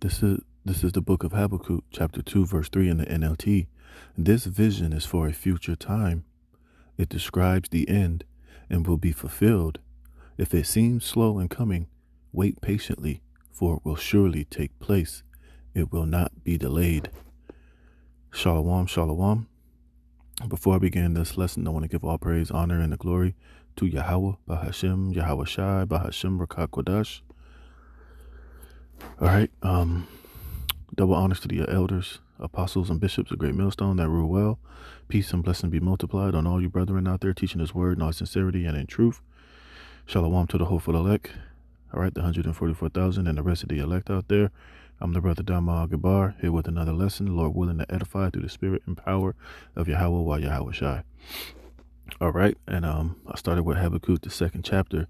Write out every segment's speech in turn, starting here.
This is the book of Habakkuk, chapter 2, verse 3 in the NLT. This vision is for a future time. It describes the end and will be fulfilled. If it seems slow in coming, wait patiently, for it will surely take place. It will not be delayed. Shalom, shalom. Before I begin this lesson, I want to give all praise, honor, and the glory to Yahweh, Bahashem, Yahweh Shai, Bahashem, Rakah Kodash. All right. Double honors to the elders, apostles, and bishops of Great Millstone that rule well. Peace and blessing be multiplied on all you brethren out there teaching His word in all sincerity and in truth. Shalom to the hopeful elect. All right, the 144,000 and the rest of the elect out there. I'm the brother Dama Gabar, here with another lesson, Lord willing to edify through the spirit and power of Yahweh while Yahweh Shai. All right, and I started with Habakkuk, the second chapter,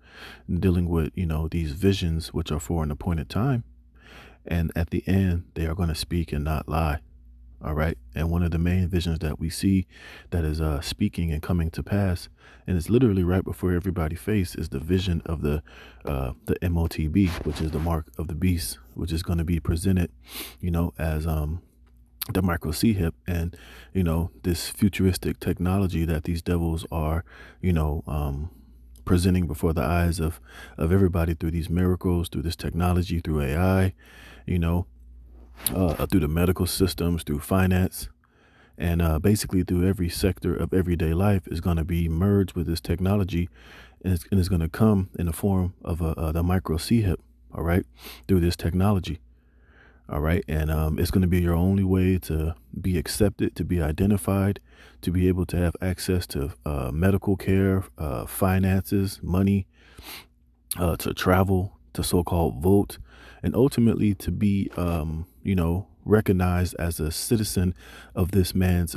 dealing with, these visions which are for an appointed time. And at the end, they are going to speak and not lie. All right. And one of the main visions that we see that is speaking and coming to pass, and it's literally right before everybody's face, is the vision of the MOTB, which is the mark of the beast, which is going to be presented, as the micro C hip and, this futuristic technology that these devils are, presenting before the eyes of everybody through these miracles, through this technology, through AI, through the medical systems, through finance, and basically through every sector of everyday life is going to be merged with this technology, and it's going to come in the form of the micro C hip, all right, through this technology. All right. And it's going to be your only way to be accepted, to be identified, to be able to have access to medical care, finances, money, to travel, to so-called vote, and ultimately to be, recognized as a citizen of this man's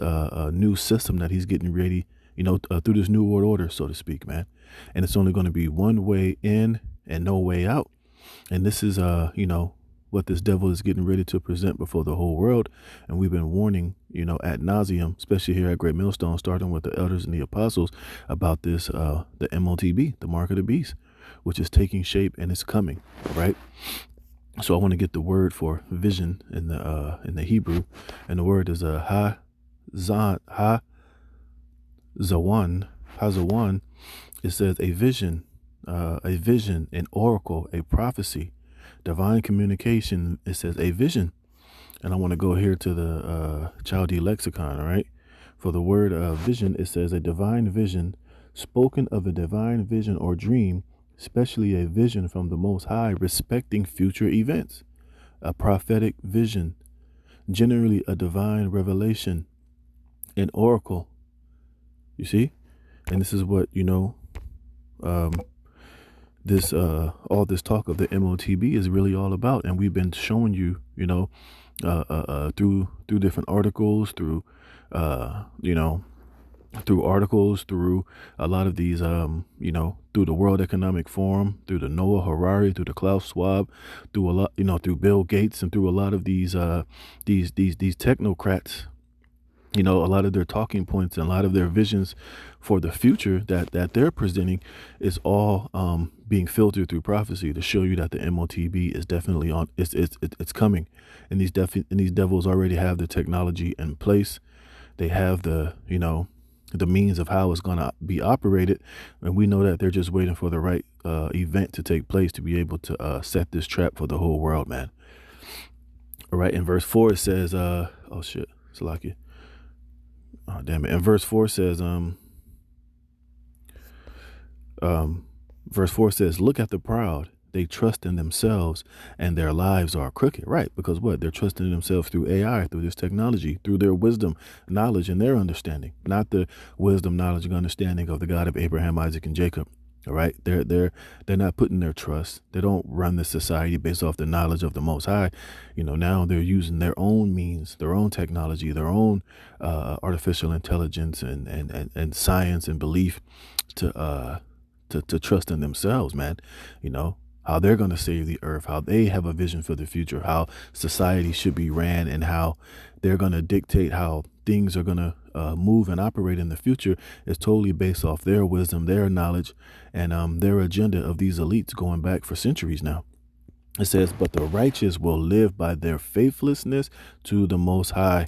new system that he's getting ready, through this new world order, so to speak, man. And it's only going to be one way in and no way out. And this is, what this devil is getting ready to present before the whole world. And we've been warning, ad nauseum, especially here at Great Millstone, starting with the elders and the apostles about this, the MOTB, the mark of the beast, which is taking shape and it's coming. Right. So I want to get the word for vision in the Hebrew, and the word is zawan. It says a vision, an oracle, a prophecy. Divine communication, it says a vision. And I want to go here to the Chaldee lexicon, all right? For the word vision, it says a divine vision, spoken of a divine vision or dream, especially a vision from the Most High respecting future events. A prophetic vision, generally a divine revelation, an oracle. You see? And this is what, this all this talk of the MOTB is really all about. And we've been showing you, through different articles, through articles, through a lot of these, through the World Economic Forum, through the Noah Harari, through the Klaus Schwab, through a lot, through Bill Gates, and through a lot of these technocrats. A lot of their talking points and a lot of their visions for the future that they're presenting is all being filtered through prophecy to show you that the MOTB is definitely on. It's coming, and these devils already have the technology in place. They have the means of how it's going to be operated, and we know that they're just waiting for the right event to take place to be able to set this trap for the whole world, man. All right, in verse 4 it says, oh shit, Salakia. Oh, damn it. And verse 4 says, look at the proud. They trust in themselves and their lives are crooked. Right. Because what? They're trusting in themselves through AI, through this technology, through their wisdom, knowledge, and their understanding, not the wisdom, knowledge, and understanding of the God of Abraham, Isaac, and Jacob. All right. They're not putting their trust. They don't run this society based off the knowledge of the Most High. Now they're using their own means, their own technology, their own artificial intelligence and science and belief to trust in themselves, man. How they're going to save the earth, how they have a vision for the future, how society should be ran, and how they're going to dictate how things are going to move and operate in the future is totally based off their wisdom, their knowledge, and their agenda of these elites going back for centuries now. It says, but the righteous will live by their faithlessness to the Most High.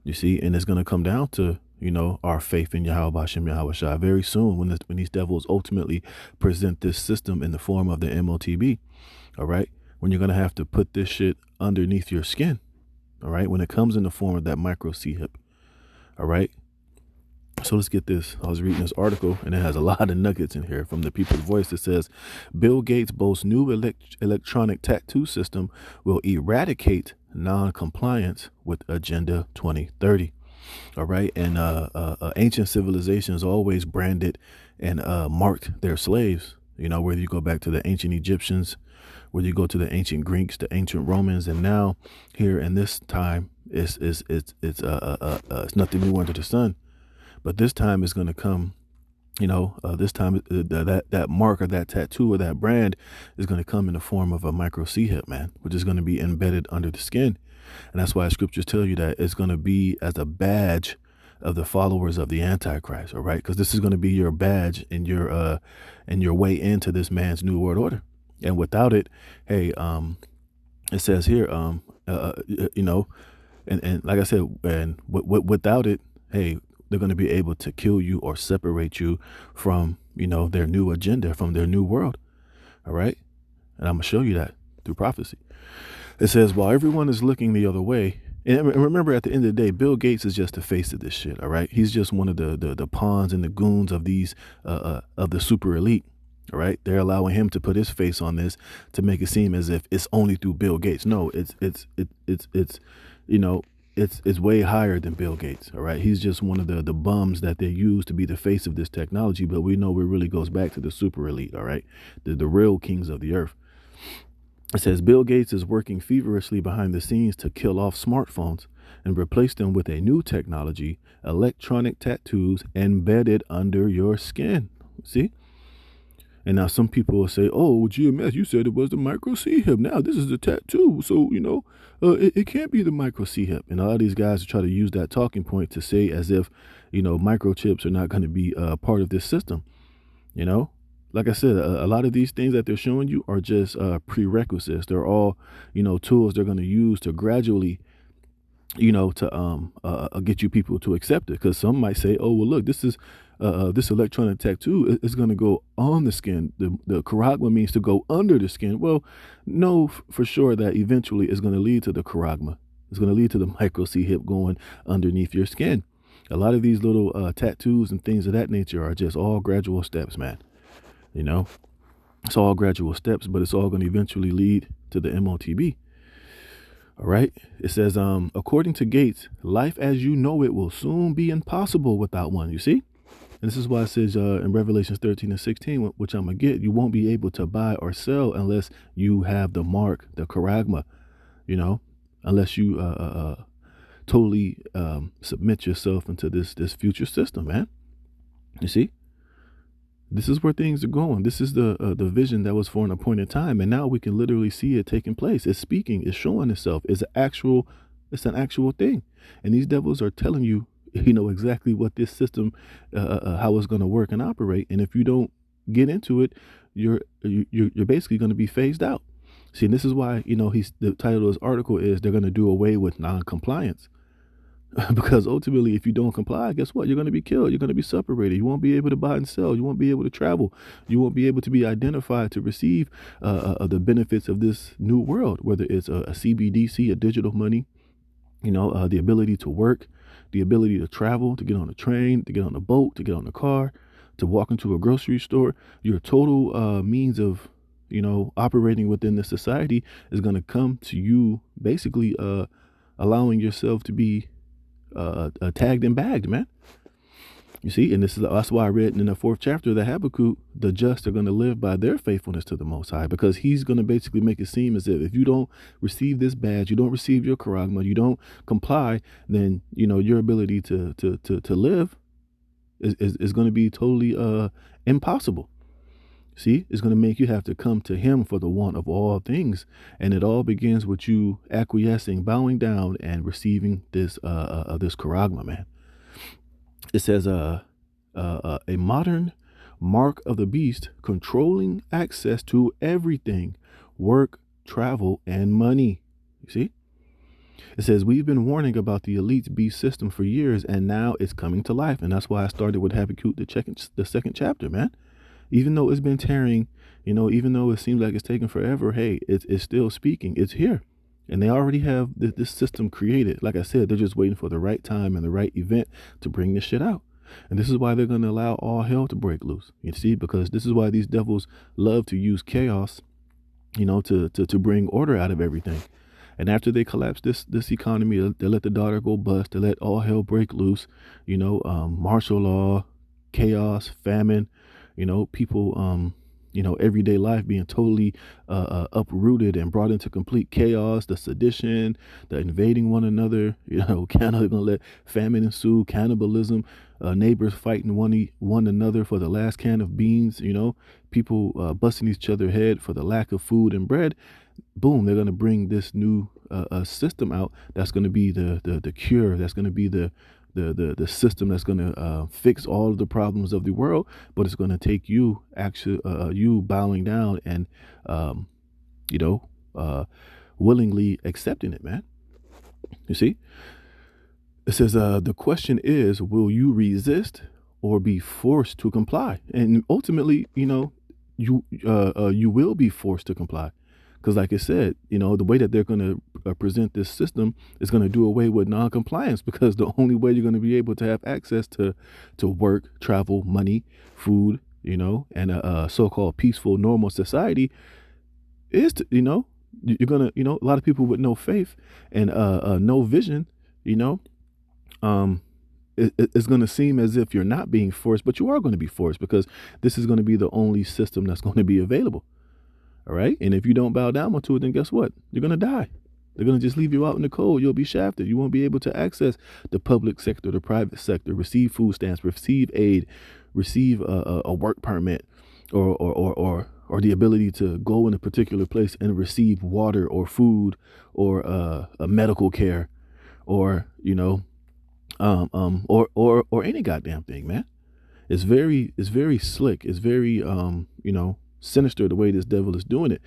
You see, and it's going to come down to, our faith in Yahweh Hashem Yahweh Shai very soon when these devils ultimately present this system in the form of the MOTB. All right. When you're going to have to put this shit underneath your skin. All right. When it comes in the form of that micro C hip. All right. So let's get this. I was reading this article and it has a lot of nuggets in here from the People's Voice. It says Bill Gates boasts new electronic tattoo system will eradicate non-compliance with Agenda 2030. All right. And ancient civilizations always branded and marked their slaves. Whether you go back to the ancient Egyptians, whether you go to the ancient Greeks, the ancient Romans, and now here in this time, it's nothing new under the sun. But this time is going to come, this time that mark or that tattoo or that brand is going to come in the form of a micro C hip, man, which is going to be embedded under the skin. And that's why scriptures tell you that it's going to be as a badge of the followers of the Antichrist. All right. Because this is going to be your badge and your way into this man's new world order. And without it, hey, it says here, and like I said, and without it, hey, they're going to be able to kill you or separate you from, their new agenda, from their new world. All right. And I'm going to show you that through prophecy. It says, while everyone is looking the other way, and remember, at the end of the day, Bill Gates is just the face of this shit. All right. He's just one of the pawns and the goons of these of the super elite. All right. They're allowing him to put his face on this to make it seem as if it's only through Bill Gates. No, it's way higher than Bill Gates. All right. He's just one of the bums that they use to be the face of this technology. But we know it really goes back to the super elite. All right. The real kings of the earth. It says Bill Gates is working feverishly behind the scenes to kill off smartphones and replace them with a new technology, electronic tattoos embedded under your skin. See? And now some people will say, oh, GMS, you said it was the micro C hip. Now this is the tattoo. So, it can't be the micro C hip. And a lot of these guys try to use that talking point to say as if, microchips are not going to be part of this system. Like I said, a lot of these things that they're showing you are just prerequisites. They're all, tools they're going to use to gradually, to get you people to accept it. Because some might say, oh, well, look, this electronic tattoo is going to go on the skin. The charagma means to go under the skin. Well, know for sure that eventually it's going to lead to the charagma. It's going to lead to the micro C hip going underneath your skin. A lot of these little tattoos and things of that nature are just all gradual steps, man. It's all gradual steps, but it's all going to eventually lead to the MOTB. All right. It says, according to Gates, life as you know it will soon be impossible without one. You see? And this is why it says in Revelations 13 and 16, which I'm going to get, you won't be able to buy or sell unless you have the mark, the charagma, unless you totally submit yourself into this future system, man. You see? This is where things are going. This is the vision that was for an appointed time. And now we can literally see it taking place. It's speaking. It's showing itself. It's an actual thing. And these devils are telling you, exactly what this system, how it's going to work and operate. And if you don't get into it, you're basically going to be phased out. See, and this is why, the title of his article is they're going to do away with non-compliance. Because ultimately, if you don't comply, guess what? You're going to be killed. You're going to be separated. You won't be able to buy and sell. You won't be able to travel. You won't be able to be identified to receive the benefits of this new world, whether it's a CBDC, a digital money, the ability to work, the ability to travel, to get on a train, to get on a boat, to get on a car, to walk into a grocery store. Your total means of, operating within this society is going to come to you basically allowing yourself to be tagged and bagged, man. You see, and that's why I read in the 4th chapter of the Habakkuk, the just are going to live by their faithfulness to the Most High, because he's going to basically make it seem as if you don't receive this badge, you don't receive your charagma, you don't comply, then your ability to live is going to be totally impossible. See, it's going to make you have to come to him for the want of all things. And it all begins with you acquiescing, bowing down, and receiving this charagma, man. It says a modern mark of the beast controlling access to everything, work, travel, and money. You see? It says, we've been warning about the elite's beast system for years, and now it's coming to life. And that's why I started with Habakkuk, the second chapter, man. Even though it's been tearing, even though it seems like it's taking forever, hey, it's still speaking. It's here. And they already have this system created. Like I said, they're just waiting for the right time and the right event to bring this shit out. And this is why they're going to allow all hell to break loose. You see, because this is why these devils love to use chaos, to bring order out of everything. And after they collapse this economy, they let the dollar go bust. They let all hell break loose. Martial law, chaos, famine. People. Everyday life being totally uprooted and brought into complete chaos. The sedition, the invading one another. Canada gonna let famine ensue, cannibalism, neighbors fighting one another for the last can of beans. People busting each other head for the lack of food and bread. Boom, they're going to bring this new system out that's going to be the cure. That's going to be the system that's going to fix all of the problems of the world. But it's going to take you you bowing down and willingly accepting it, man. You see, it says the question is, will you resist or be forced to comply? And ultimately, you will be forced to comply. Because like I said, the way that they're going to present this system is going to do away with non-compliance, because the only way you're going to be able to have access to work, travel, money, food, and a so-called peaceful, normal society is to, you're going to, a lot of people with no faith and no vision, it's going to seem as if you're not being forced, but you are going to be forced, because this is going to be the only system that's going to be available. All right. And if you don't bow down to it, then guess what? You're going to die. They're going to just leave you out in the cold. You'll be shafted. You won't be able to access the public sector, the private sector, receive food stamps, receive aid, receive a work permit, or the ability to go in a particular place and receive water or food or a medical care or any goddamn thing, man. It's very slick. It's very sinister the way this devil is doing it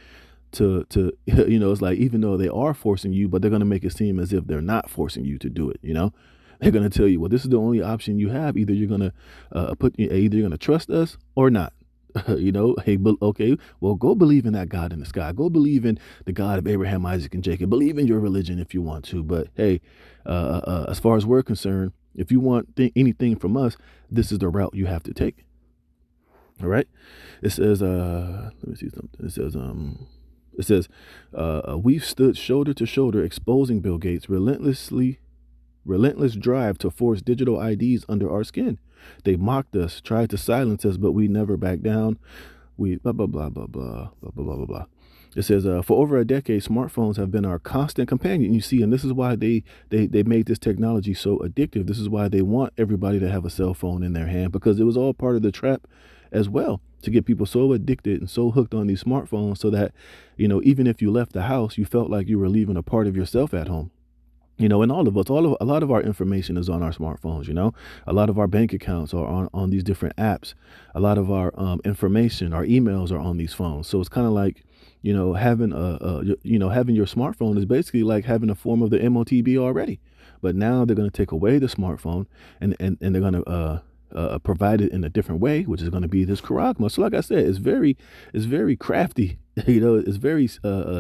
to it's like, even though they are forcing you, but they're going to make it seem as if they're not forcing you to do it. They're going to tell you, well, this is the only option you have. Either you're going to either you're going to trust us or not. Hey, okay, well, go believe in that God in the sky. Go believe in the God of Abraham, Isaac, and Jacob. Believe in your religion if you want to. But hey, as far as we're concerned, if you want anything from us, this is the route you have to take. All right. It says, let me see something. It says, we've stood shoulder to shoulder exposing Bill Gates' relentless drive to force digital IDs under our skin. They mocked us, tried to silence us, but we never backed down. We blah, blah, blah, blah, blah, blah, blah, blah, blah. It says, for over a decade, smartphones have been our constant companion. You see, and this is why they made this technology so addictive. This is why they want everybody to have a cell phone in their hand, because it was all part of the trap as well, to get people so addicted and so hooked on these smartphones so that, even if you left the house, you felt like you were leaving a part of yourself at home. And all of us, a lot of our information is on our smartphones. A lot of our bank accounts are on these different apps. A lot of our information, our emails are on these phones. So it's kind of like, having having your smartphone is basically like having a form of the MOTB already. But now they're going to take away the smartphone and they're going to provide it in a different way, which is going to be this charagma. So like I said, it's very crafty. It's very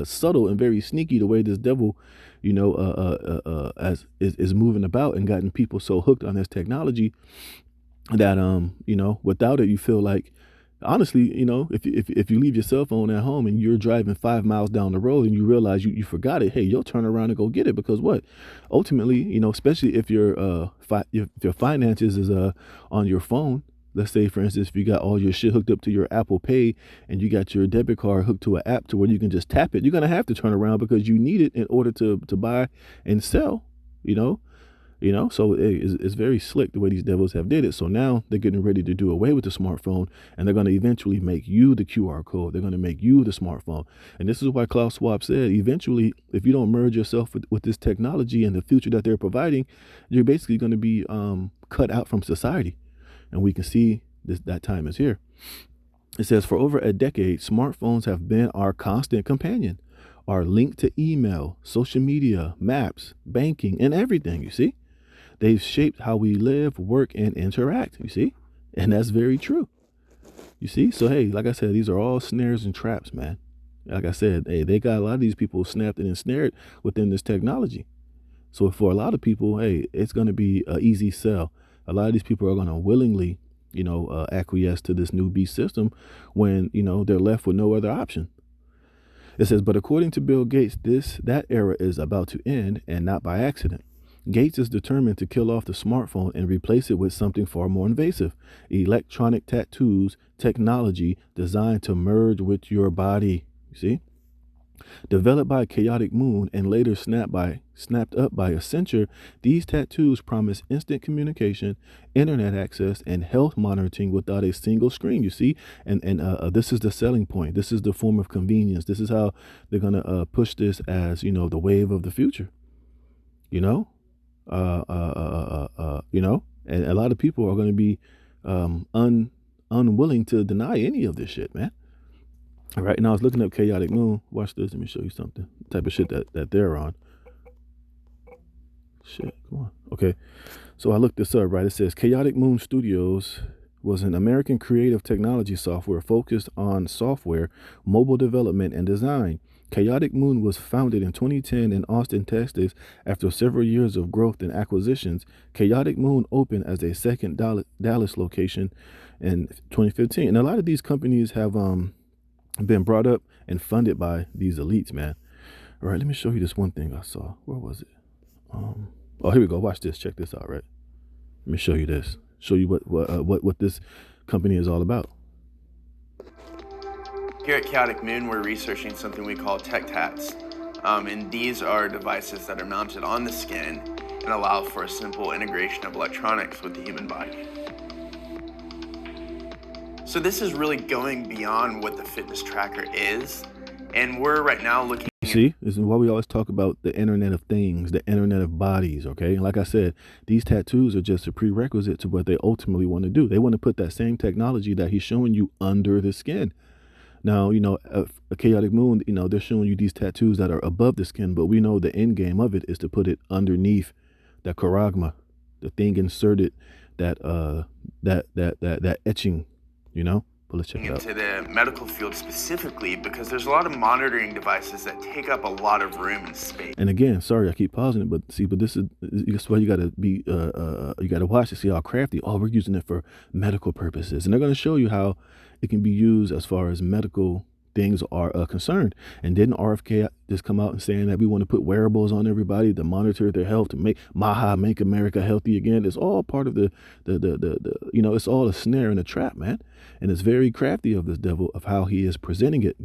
subtle and very sneaky the way this devil, is moving about and gotten people so hooked on this technology that without it, you feel like, honestly, if you leave your cell phone at home and you're driving 5 miles down the road and you realize you forgot it, hey, you'll turn around and go get it, because what? Ultimately, especially if your finances is on your phone. Let's say, for instance, if you got all your shit hooked up to your Apple Pay and you got your debit card hooked to an app to where you can just tap it, you're going to have to turn around because you need it in order to buy and sell, so it's very slick the way these devils have did it. So now they're getting ready to do away with the smartphone, and they're going to eventually make you the QR code. They're going to make you the smartphone. And this is why Klaus Schwab said, eventually, if you don't merge yourself with this technology and the future that they're providing, you're basically going to be cut out from society. And we can see that time is here. It says, for over a decade, smartphones have been our constant companion, are linked to email, social media, maps, banking, and everything, you see? They've shaped how we live, work, and interact, you see? And that's very true. You see? So, hey, like I said, these are all snares and traps, man. Like I said, hey, they got a lot of these people snapped and ensnared within this technology. So for a lot of people, hey, it's going to be an easy sell. A lot of these people are going to willingly, acquiesce to this new beast system when, they're left with no other option. It says, but according to Bill Gates, that era is about to end, and not by accident. Gates is determined to kill off the smartphone and replace it with something far more invasive: electronic tattoos, technology designed to merge with your body. You see? Developed by Chaotic Moon and later snapped up by Accenture, these tattoos promise instant communication, internet access, and health monitoring without a single screen. You see, and this is the selling point. This is the form of convenience. This is how they're gonna push this as the wave of the future. And a lot of people are going to be unwilling to deny any of this shit, man. All right, now I was looking up Chaotic Moon. Watch this. Let me show you something. The type of shit that they're on. Shit, come on. Okay, so I looked this up, right? It says Chaotic Moon Studios was an American creative technology software focused on software, mobile development, and design. Chaotic Moon was founded in 2010 in Austin, Texas. After several years of growth and acquisitions, Chaotic Moon opened as a second Dallas location in 2015. And a lot of these companies have been brought up and funded by these elites, man. All right, let me show you this one thing I saw. Where was it? Oh, here we go. Watch this. Check this out, right? Let me show you this. Show you what this company is all about. Here at Chaotic Moon, we're researching something we call tech tats. And these are devices that are mounted on the skin and allow for a simple integration of electronics with the human body. So this is really going beyond what the fitness tracker is. And we're right now looking See, this is why we always talk about the Internet of Things, the Internet of Bodies, okay? And like I said, these tattoos are just a prerequisite to what they ultimately want to do. They want to put that same technology that he's showing you under the skin. Now, a Chaotic Moon, they're showing you these tattoos that are above the skin, but we know the end game of it is to put it underneath that charagma, the thing inserted, that etching, But let's check it out. Into the medical field specifically, because there's a lot of monitoring devices that take up a lot of room and space. And again, sorry, I keep pausing it, but that's why you gotta be, you gotta watch to see how crafty. Oh, we're using it for medical purposes, and they're gonna show you how it can be used as far as medical things are concerned. And didn't RFK just come out and saying that we want to put wearables on everybody to monitor their health, to make America healthy again? It's all part of the it's all a snare and a trap, man. And it's very crafty of this devil of how he is presenting it,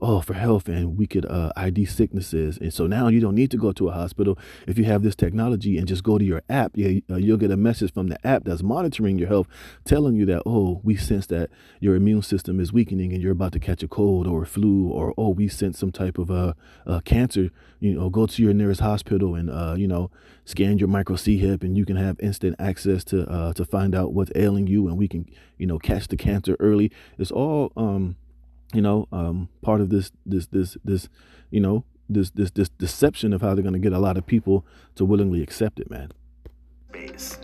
Oh, for health, and we could ID sicknesses. And so now you don't need to go to a hospital if you have this technology and just go to your app. You'll get a message from the app that's monitoring your health, telling you that, oh, we sense that your immune system is weakening and you're about to catch a cold or a flu, or, oh, we sense some type of cancer. Go to your nearest hospital and, scan your micro C-hip, and you can have instant access to find out what's ailing you, and we can, catch the cancer early. It's all, part of this deception of how they're going to get a lot of people to willingly accept it, man.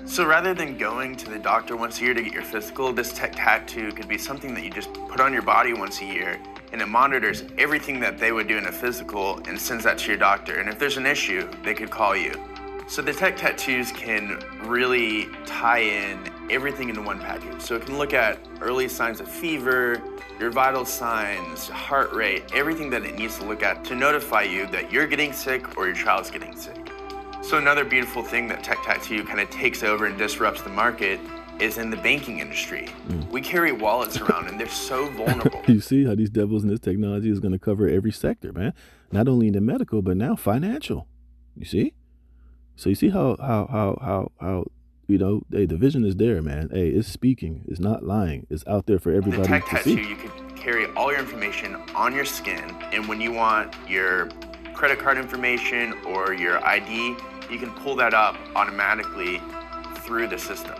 So rather than going to the doctor once a year to get your physical, this tech tattoo could be something that you just put on your body once a year, and it monitors everything that they would do in a physical and sends that to your doctor. And if there's an issue, they could call you. So the tech tattoos can really tie in everything into one package. So it can look at early signs of fever, your vital signs, heart rate, everything that it needs to look at to notify you that you're getting sick or your child's getting sick. So another beautiful thing that tech tattoo kind of takes over and disrupts the market is in the banking industry. We carry wallets around and they're so vulnerable. You see how these devils in this technology is going to cover every sector, man. Not only in the medical, but now financial. You see? So you see how hey, the vision is there, man. Hey, it's speaking. It's not lying. It's out there for everybody to see. The tech tattoo, see. You could carry all your information on your skin, and when you want your credit card information or your ID, you can pull that up automatically through the system.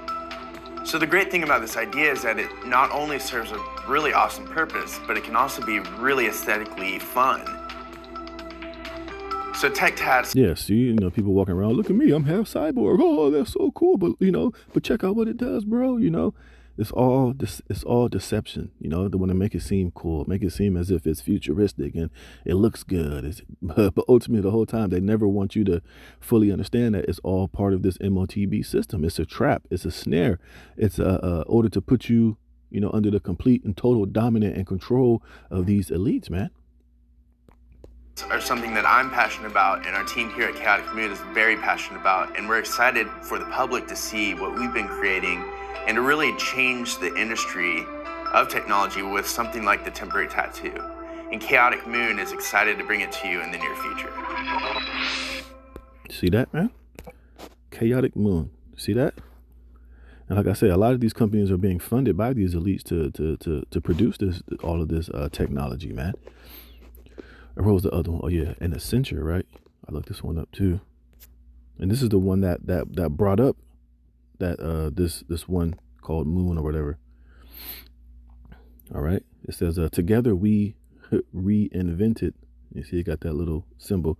So the great thing about this idea is that it not only serves a really awesome purpose, but it can also be really aesthetically fun. So tech tats Yeah, see, people walking around, look at me, I'm half cyborg. Oh, that's so cool. But but check out what it does, bro. It's all deception. They want to make it seem cool, make it seem as if it's futuristic and it looks good. But ultimately, the whole time they never want you to fully understand that it's all part of this MOTB system. It's a trap. It's a snare. It's a order to put you, under the complete and total dominant and control of these elites, man. are something that I'm passionate about, and our team here at Chaotic Moon is very passionate about, and we're excited for the public to see what we've been creating and to really change the industry of technology with something like the temporary tattoo. And Chaotic Moon is excited to bring it to you in the near future. See that, man? Chaotic Moon. See that? And like I say, a lot of these companies are being funded by these elites to produce all of this technology, man. Or what was the other one? Oh yeah, and Accenture, right? I looked this one up too. And this is the one that brought up that this one called Moon or whatever. All right. It says together we reinvented. You see, it got that little symbol.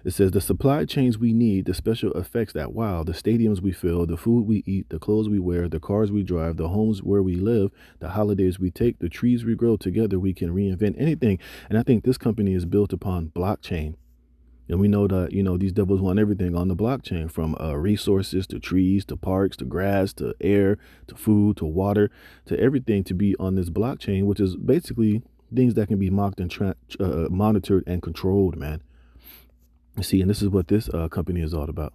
It says the supply chains we need, the special effects that wow, the stadiums we fill, the food we eat, the clothes we wear, the cars we drive, the homes where we live, the holidays we take, the trees we grow. Together we can reinvent anything. And I think this company is built upon blockchain. And we know that, these devils want everything on the blockchain, from resources to trees to parks to grass to air to food to water to everything to be on this blockchain, which is basically things that can be mocked and monitored and controlled, man. You see, and this is what this company is all about.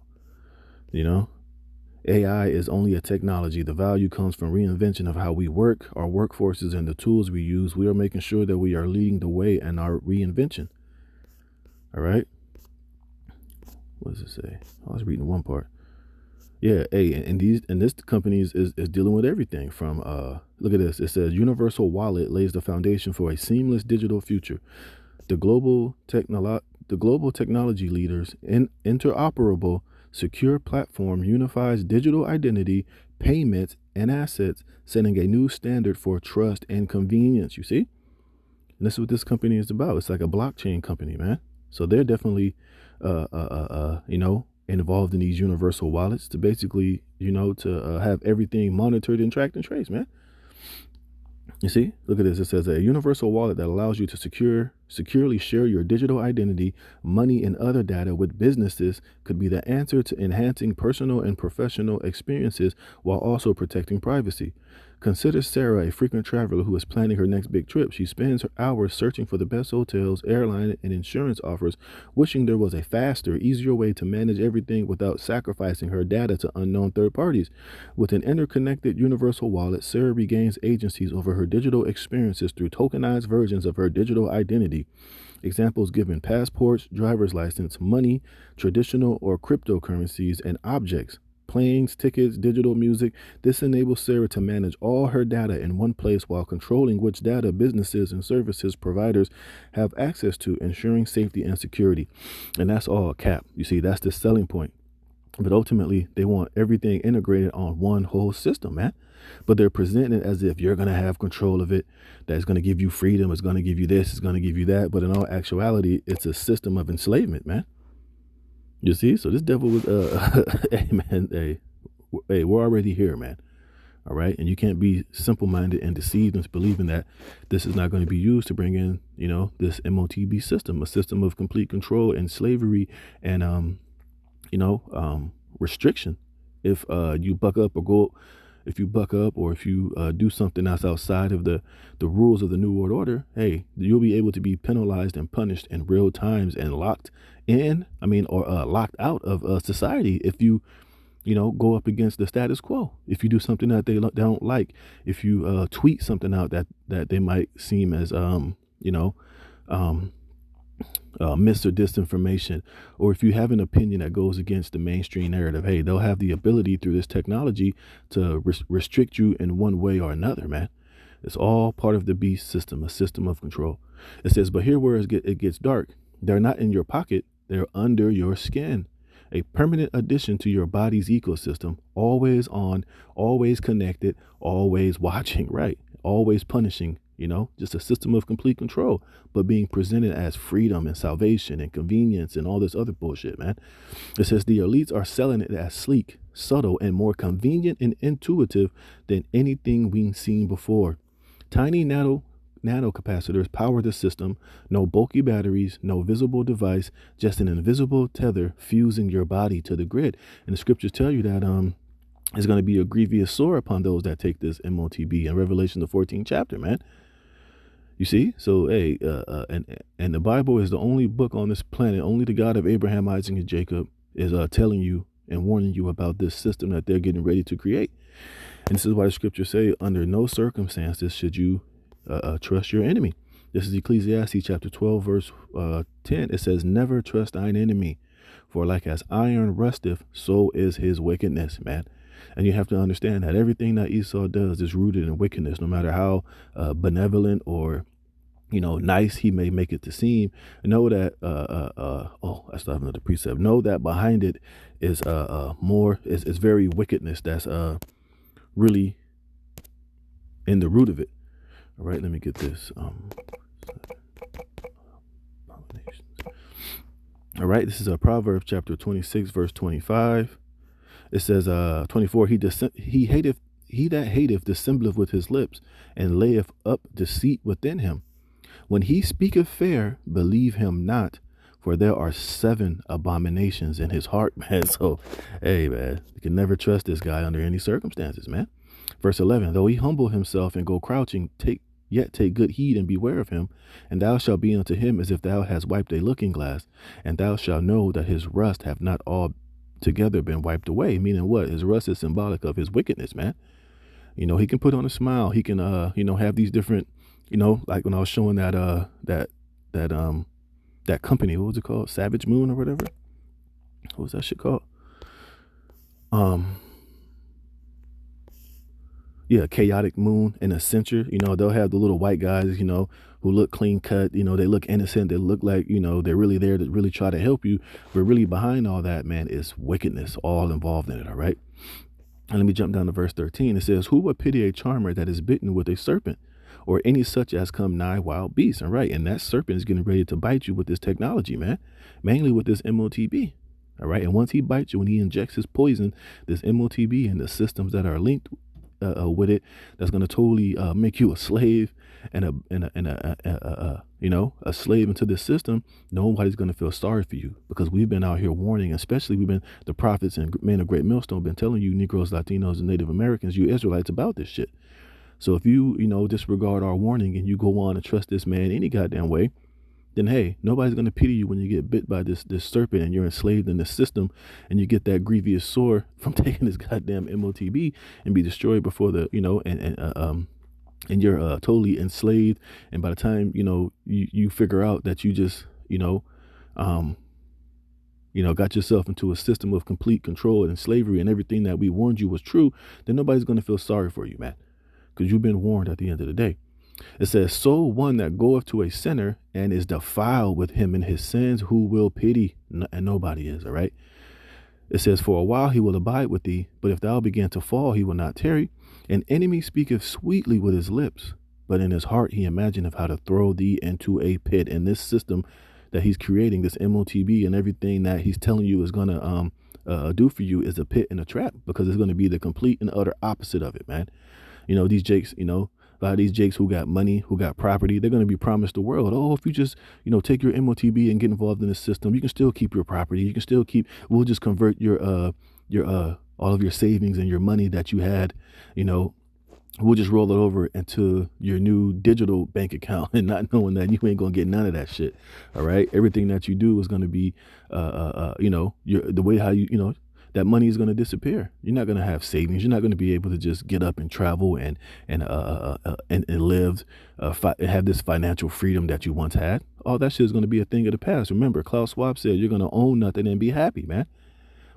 AI is only a technology. The value comes from reinvention of how we work, our workforces, and the tools we use. We are making sure that we are leading the way in our reinvention. All right. What does it say? I was reading one part. Yeah, and this company is dealing with everything from look at this. It says Universal Wallet lays the foundation for a seamless digital future. The global technology leaders in interoperable, secure platform unifies digital identity, payments, and assets, setting a new standard for trust and convenience. You see? And this is what this company is about. It's like a blockchain company, man. So they're definitely involved in these universal wallets to basically, to have everything monitored and tracked and traced, man. You see, look at this. It says a universal wallet that allows you to securely share your digital identity, money, and other data with businesses could be the answer to enhancing personal and professional experiences while also protecting privacy. Consider Sarah, a frequent traveler who is planning her next big trip. She spends her hours searching for the best hotels, airline, and insurance offers, wishing there was a faster, easier way to manage everything without sacrificing her data to unknown third parties. With an interconnected universal wallet, Sarah regains agencies over her digital experiences through tokenized versions of her digital identity. Examples given: passports, driver's license, money, traditional or cryptocurrencies, and objects. Planes, tickets, digital music. This enables Sarah to manage all her data in one place while controlling which data businesses and services providers have access to, ensuring safety and security. And that's all a cap. You see, that's the selling point. But ultimately, they want everything integrated on one whole system, man. But they're presenting it as if you're going to have control of it, that it's going to give you freedom, it's going to give you this, it's going to give you that. But in all actuality, it's a system of enslavement, man. You see, so this devil was, hey man, hey, we're already here, man. All right. And you can't be simple minded and deceived into believing that this is not going to be used to bring in, this MOTB system, a system of complete control and slavery and, restriction. If you buck up or if you do something that's outside of the rules of the New World Order, hey, you'll be able to be penalized and punished in real times and locked out of society if you go up against the status quo. If you do something that they don't like, if you tweet something out that they might seem as mis or disinformation, or if you have an opinion that goes against the mainstream narrative, hey, they'll have the ability through this technology to restrict you in one way or another, man. It's all part of the beast system, a system of control. It says, but here where it gets dark, they're not in your pocket, they're under your skin. A permanent addition to your body's ecosystem, always on, always connected, always watching, right? Always punishing, just a system of complete control, but being presented as freedom and salvation and convenience and all this other bullshit, man. It says the elites are selling it as sleek, subtle, and more convenient and intuitive than anything we've seen before. Tiny nano capacitors power the system. No bulky batteries, no visible device, just an invisible tether fusing your body to the grid. And the scriptures tell you that it's going to be a grievous sore upon those that take this MOTB in Revelation the 14th chapter, man. You see? So, hey, and the Bible is the only book on this planet, only the God of Abraham, Isaac, and Jacob is telling you and warning you about this system that they're getting ready to create. And this is why the scriptures say, under no circumstances should you trust your enemy. This is Ecclesiastes chapter 12, verse 10. It says, never trust thine enemy, for like as iron rusteth, so is his wickedness, man. And you have to understand that everything that Esau does is rooted in wickedness, no matter how benevolent or nice he may make it to seem. Know that I still have another precept. Know that behind it is is very wickedness that's really in the root of it. All right, let me get this. All right, this is Proverbs chapter 26, verse 25. It says 24, he that hateth dissembleth with his lips, and layeth up deceit within him. When he speaketh fair, believe him not, for there are 7 abominations in his heart, man. So, hey, man, you can never trust this guy under any circumstances, man. Verse 11, though he humble himself and go crouching, take good heed and beware of him, and thou shalt be unto him as if thou hast wiped a looking glass, and thou shalt know that his rust have not all together been wiped away. Meaning what? His rust is symbolic of his wickedness, man. He can put on a smile. He can, have these different, like when I was showing that company, what was it called? Savage Moon or whatever. What was that shit called? Chaotic Moon and Accenture. They'll have the little white guys, who look clean cut, they look innocent, they look like, they're really there to really try to help you. But really behind all that, man, is wickedness all involved in it. All right. And let me jump down to verse 13. It says, who would pity a charmer that is bitten with a serpent, or any such as come nigh wild beasts? All right. And that serpent is getting ready to bite you with this technology, man, mainly with this MOTB. All right. And once he bites you, when he injects his poison, this MOTB and the systems that are linked with it, that's going to totally make you a slave and a slave into this system. Nobody's going to feel sorry for you, because we've been out here warning, especially the prophets and men of Great Millstone been telling you Negroes, Latinos, and Native Americans, you Israelites, about this shit. So if you disregard our warning and you go on and trust this man any goddamn way, then hey, nobody's going to pity you when you get bit by this serpent and you're enslaved in this system, and you get that grievous sore from taking this goddamn MOTB and be destroyed before the, and you're totally enslaved. And by the time, you figure out that you just, got yourself into a system of complete control and slavery, and everything that we warned you was true, then nobody's going to feel sorry for you, man, because you've been warned at the end of the day. It says, so one that goeth to a sinner and is defiled with him in his sins, who will pity? And nobody is. All right. It says, for a while he will abide with thee, but if thou begin to fall, he will not tarry. An enemy speaketh sweetly with his lips, but in his heart he imagineth how to throw thee into a pit. And this system that he's creating, this MOTB, and everything that he's telling you is going to do for you, is a pit and a trap, because it's going to be the complete and utter opposite of it, man. These jakes, a lot of these jakes who got money, who got property, they're going to be promised the world. Oh, if you just, take your MOTB and get involved in the system, you can still keep your property. You can still we'll just convert your all of your savings and your money that you had, we'll just roll it over into your new digital bank account, and not knowing that you ain't going to get none of that shit. All right. Everything that you do is going to be, the way how that money is going to disappear. You're not going to have savings. You're not going to be able to just get up and travel and live, have this financial freedom that you once had. All that shit is going to be a thing of the past. Remember, Klaus Schwab said you're going to own nothing and be happy, man.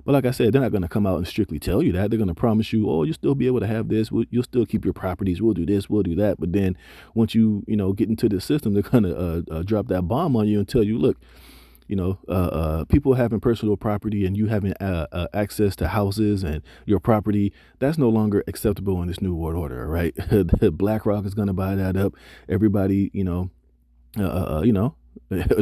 But like I said, they're not going to come out and strictly tell you that. They're going to promise you, oh, you'll still be able to have this. You'll still keep your properties. We'll do this. We'll do that. But then once you, get into the system, they're going to drop that bomb on you and tell you, look, people having personal property and you having access to houses and your property, that's no longer acceptable in this new world order, all right? BlackRock is going to buy that up. Everybody, in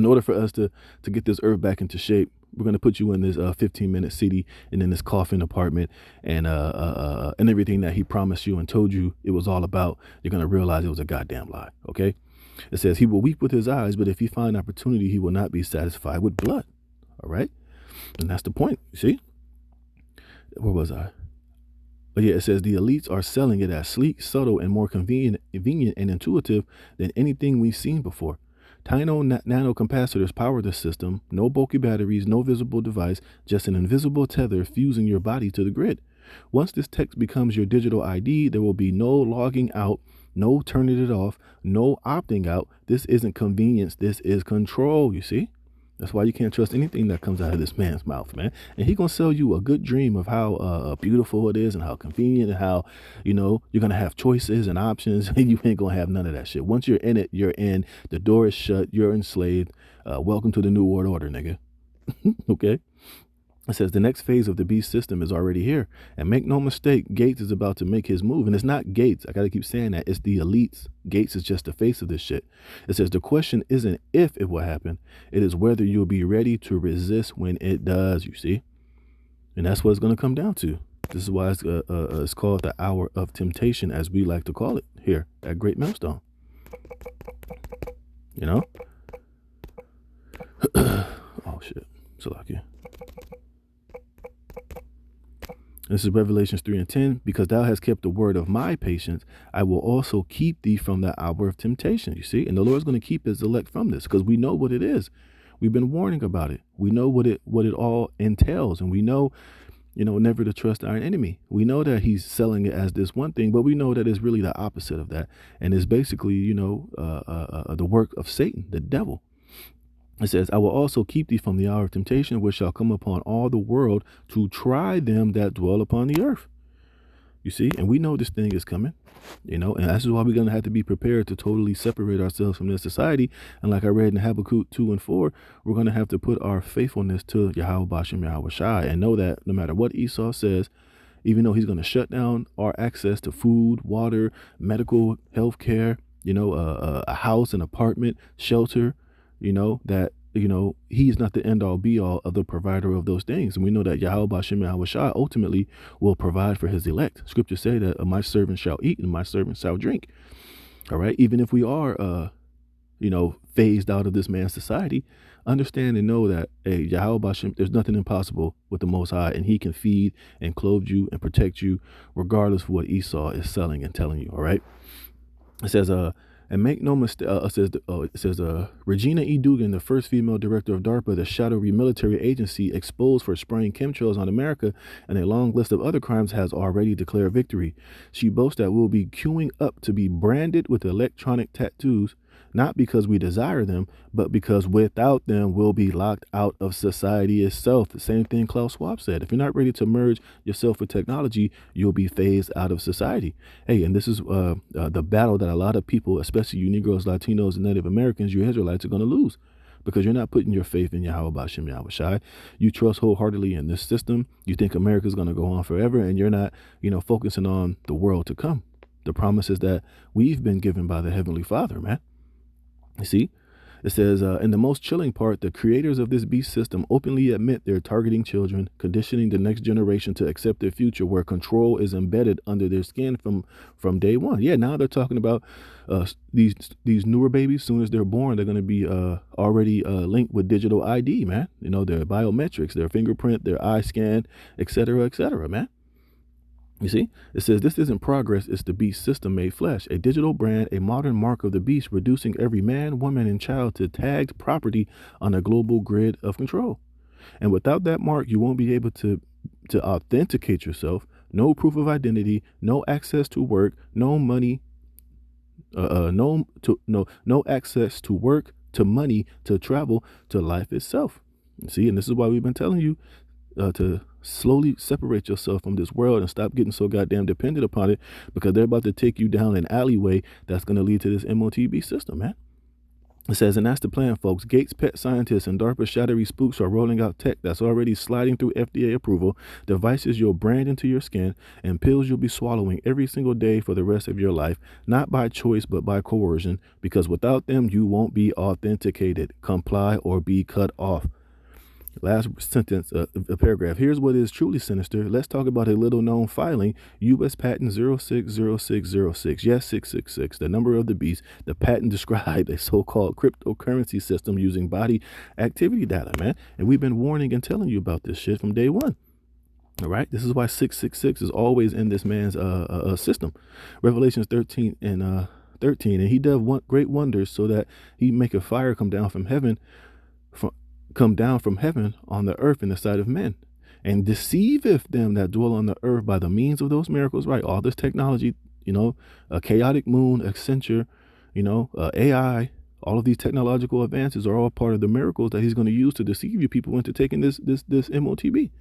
order for us to get this earth back into shape, we're going to put you in this 15-minute city and in this coffin apartment and everything that he promised you and told you it was all about. You're going to realize it was a goddamn lie, okay? It says he will weep with his eyes, but if he find opportunity, he will not be satisfied with blood. All right. And that's the point. You see? Where was I? But yeah, it says the elites are selling it as sleek, subtle, and more convenient and intuitive than anything we've seen before. Tiny nano capacitors power the system. No bulky batteries, no visible device, just an invisible tether fusing your body to the grid. Once this tech becomes your digital ID, there will be no logging out, no turning it off, no opting out. This isn't convenience. This is control, you see? That's why you can't trust anything that comes out of this man's mouth, man. And he's going to sell you a good dream of how beautiful it is and how convenient and how, you're going to have choices and options and you ain't going to have none of that shit. Once you're in it, you're in. The door is shut. You're enslaved. Welcome to the New World Order, nigga. Okay? It says the next phase of the beast system is already here. And make no mistake, Gates is about to make his move. And it's not Gates. I got to keep saying that. It's the elites. Gates is just the face of this shit. It says the question isn't if it will happen. It is whether you'll be ready to resist when it does, you see. And that's what it's going to come down to. This is why it's called the hour of temptation, as we like to call it here at Great Millstone. Oh, shit. Salakia. This is Revelations 3:10. Because thou hast kept the word of my patience, I will also keep thee from the hour of temptation. You see, and the Lord's going to keep his elect from this because we know what it is. We've been warning about it. We know what it all entails, and we know, never to trust our enemy. We know that he's selling it as this one thing, but we know that it's really the opposite of that, and it's basically, the work of Satan, the devil. It says, I will also keep thee from the hour of temptation, which shall come upon all the world to try them that dwell upon the earth. You see, and we know this thing is coming, and that's why we're going to have to be prepared to totally separate ourselves from this society. And like I read in Habakkuk 2:4, we're going to have to put our faithfulness to Yahweh Bashem Yahweh Shai and know that no matter what Esau says, even though he's going to shut down our access to food, water, medical, health care, a house, an apartment, shelter, that, he's not the end all be all of the provider of those things. And we know that Yahweh Bashem Yahweh Shai ultimately will provide for his elect. Scriptures say that my servant shall eat and my servant shall drink. All right. Even if we are, phased out of this man's society, understand and know that, Yahweh Bashem, there's nothing impossible with the Most High, and he can feed and clothe you and protect you regardless of what Esau is selling and telling you. All right. It says, and make no mistake, it says, Regina E. Dugan, the first female director of DARPA, the shadowy military agency exposed for spraying chemtrails on America and a long list of other crimes, has already declared victory. She boasts that we'll be queuing up to be branded with electronic tattoos, not because we desire them, but because without them, we'll be locked out of society itself. The same thing Klaus Schwab said. If you're not ready to merge yourself with technology, you'll be phased out of society. Hey, and this is the battle that a lot of people, especially you Negroes, Latinos, and Native Americans, you Israelites, are going to lose. Because you're not putting your faith in Yahweh Bashem Yahweh Shai. You trust wholeheartedly in this system. You think America's going to go on forever, and you're not, focusing on the world to come. The promises that we've been given by the Heavenly Father, man. You see, it says, in the most chilling part, the creators of this beast system openly admit they're targeting children, conditioning the next generation to accept their future where control is embedded under their skin from day one. Yeah, now they're talking about these newer babies. Soon as they're born, they're going to be already linked with digital ID, man. Their biometrics, their fingerprint, their eye scan, et cetera, man. You see, it says this isn't progress, it's the beast system made flesh, a digital brand, a modern mark of the beast, reducing every man, woman, and child to tagged property on a global grid of control. And without that mark, you won't be able to authenticate yourself. No proof of identity, no access to work, no money, no access to work, to money, to travel, to life itself. You see, and this is why we've been telling you to slowly separate yourself from this world and stop getting so goddamn dependent upon it, because they're about to take you down an alleyway that's going to lead to this MOTB system, man. It says, and that's the plan, folks. Gates pet scientists and DARPA shadowy spooks are rolling out tech that's already sliding through FDA approval, devices you'll brand into your skin, and pills you'll be swallowing every single day for the rest of your life, not by choice but by coercion, because without them you won't be authenticated, comply, or be cut off. Last sentence, a paragraph. Here's what is truly sinister. Let's talk about a little known filing, U.S. Patent 060606. Yes, 666, the number of the beast. The patent described a so-called cryptocurrency system using body activity data, man. And we've been warning and telling you about this shit from day one. All right. This is why 666 is always in this man's system. Revelations 13 and 13. And he does great wonders so that he make a fire come down from heaven on the earth in the sight of men, and deceiveth them that dwell on the earth by the means of those miracles, right? All this technology, a chaotic moon, Accenture, AI, all of these technological advances are all part of the miracles that he's going to use to deceive you people into taking this MOTB.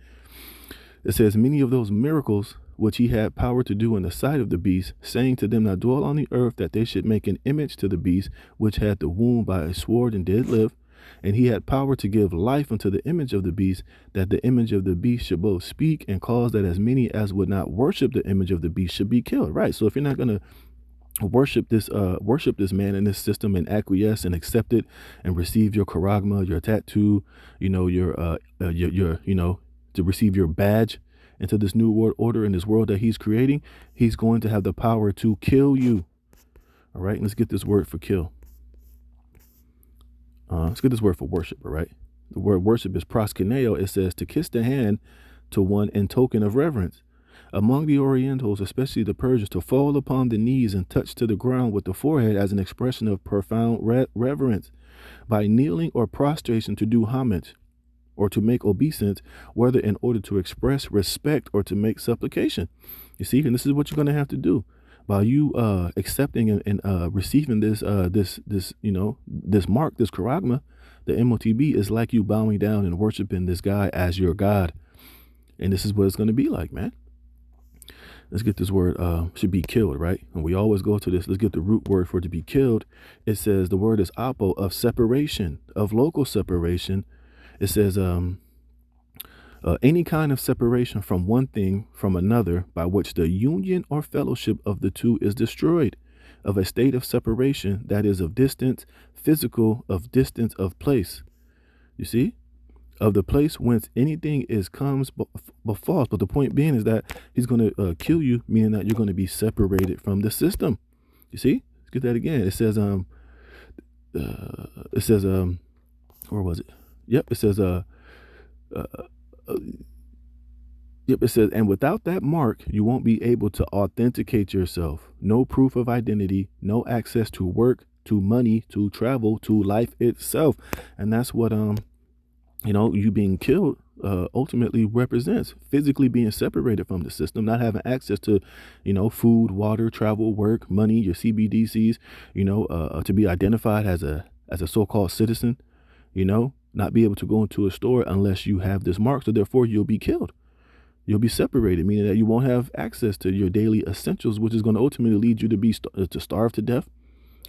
It says, many of those miracles which he had power to do in the sight of the beast, saying to them that dwell on the earth that they should make an image to the beast, which had the wound by a sword and did live. And he had power to give life unto the image of the beast, that the image of the beast should both speak and cause that as many as would not worship the image of the beast should be killed. Right. So if you're not going to worship this man in this system and acquiesce and accept it and receive your charagma, your tattoo, your to receive your badge into this new world order in this world that he's creating, he's going to have the power to kill you. All right. Let's get this word for kill. Let's get this word for worship, all right? The word worship is proskuneo. It says to kiss the hand to one in token of reverence. Among the Orientals, especially the Persians, to fall upon the knees and touch to the ground with the forehead as an expression of profound reverence. By kneeling or prostration to do homage or to make obeisance, whether in order to express respect or to make supplication. You see, and this is what you're going to have to do. By you accepting and receiving this mark, this charagma, the MOTB is like you bowing down and worshiping this guy as your God. And this is what it's going to be like, man. Let's get this word, should be killed, right? And we always go to this. Let's get the root word for to be killed. It says the word is apo, of separation, of local separation. It says any kind of separation from one thing from another by which the union or fellowship of the two is destroyed, of a state of separation that is of distance, physical, of distance of place. You see? Of the place whence anything comes befalls. But the point being is that he's going to kill you, meaning that you're going to be separated from the system. You see? Let's get that again. It says, where was it? Yep, it says, it says, and without that mark, you won't be able to authenticate yourself. No proof of identity, no access to work, to money, to travel, to life itself. And that's what, you being killed ultimately represents. Physically being separated from the system, not having access to, food, water, travel, work, money, your CBDCs, to be identified as a so-called citizen, not be able to go into a store unless you have this mark. So therefore you'll be killed. You'll be separated, meaning that you won't have access to your daily essentials, which is going to ultimately lead you to be to starve to death,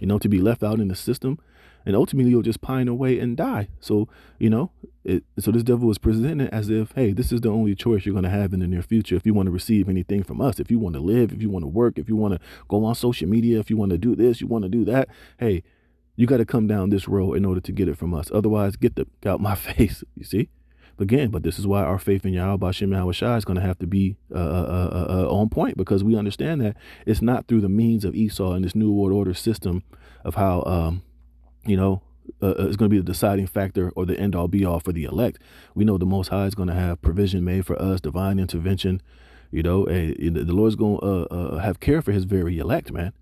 to be left out in the system. And ultimately you'll just pine away and die. So, so this devil is presented as if, hey, this is the only choice you're going to have in the near future. If you want to receive anything from us, if you want to live, if you want to work, if you want to go on social media, if you want to do this, you want to do that, hey, you got to come down this road in order to get it from us. Otherwise, get out my face, you see? But this is why our faith in Yahweh B'Shem Yahweh Shai is going to have to be on point, because we understand that it's not through the means of Esau and this new world order system of how, it's going to be the deciding factor or the end all be all for the elect. We know the Most High is going to have provision made for us, divine intervention. The Lord's going to have care for his very elect, man.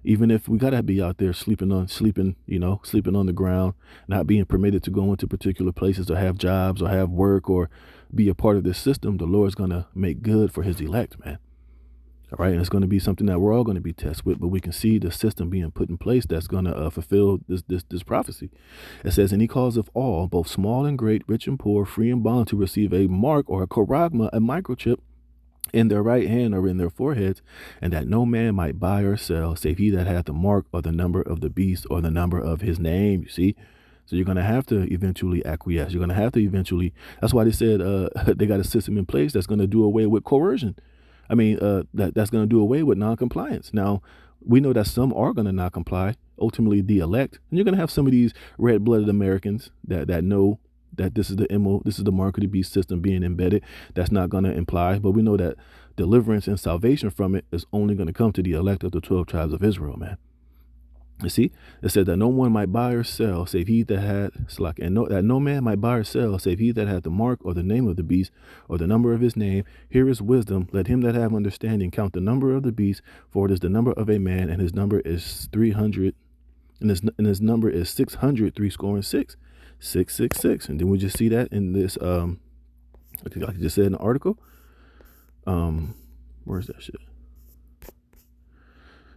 Even if we gotta be out there sleeping on the ground, not being permitted to go into particular places or have jobs or have work or be a part of this system, the Lord's gonna make good for his elect, man. All right, and it's gonna be something that we're all gonna be tested with, but we can see the system being put in place that's gonna fulfill this prophecy. It says, and he calls of all, both small and great, rich and poor, free and bond, to receive a mark or a charagma, a microchip, in their right hand or in their foreheads, and that no man might buy or sell, save he that hath the mark or the number of the beast or the number of his name. You see? So you're going to have to eventually acquiesce. You're going to have to eventually. That's why they said they got a system in place that's going to do away with coercion. I mean, that's going to do away with noncompliance. Now, we know that some are going to not comply, ultimately the elect. And you're going to have some of these red-blooded Americans that know that this is the MO, this is the mark of the beast system being embedded. That's not going to imply. But we know that deliverance and salvation from it is only going to come to the elect of the 12 tribes of Israel, man. You see, it said that no one might buy or sell save he that had that no man might buy or sell save he that had the mark or the name of the beast or the number of his name. Here is wisdom. Let him that have understanding count the number of the beast, for it is the number of a man, and his number is 300, and his number is 600, 666. 666. And then we just see that in this like I just said in the article. Where's that shit?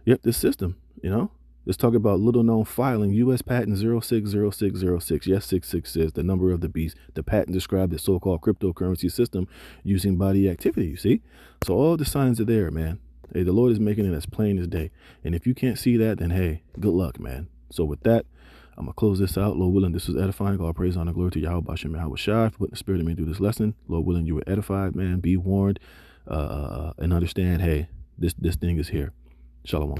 Yep, this system, Let's talk about little known filing, U.S. Patent 060606. Yes, 666, the number of the beast. The patent described the so-called cryptocurrency system using body activity, you see? So all the signs are there, man. Hey, the Lord is making it as plain as day. And if you can't see that, then hey, good luck, man. So with that, I'm going to close this out. Lord willing, this was edifying. All praise, honor, glory to Yahweh, Bashem, Yahweh Shai, for putting the spirit in me through this lesson. Lord willing, you were edified, man. Be warned and understand, hey, this thing is here. Shalom.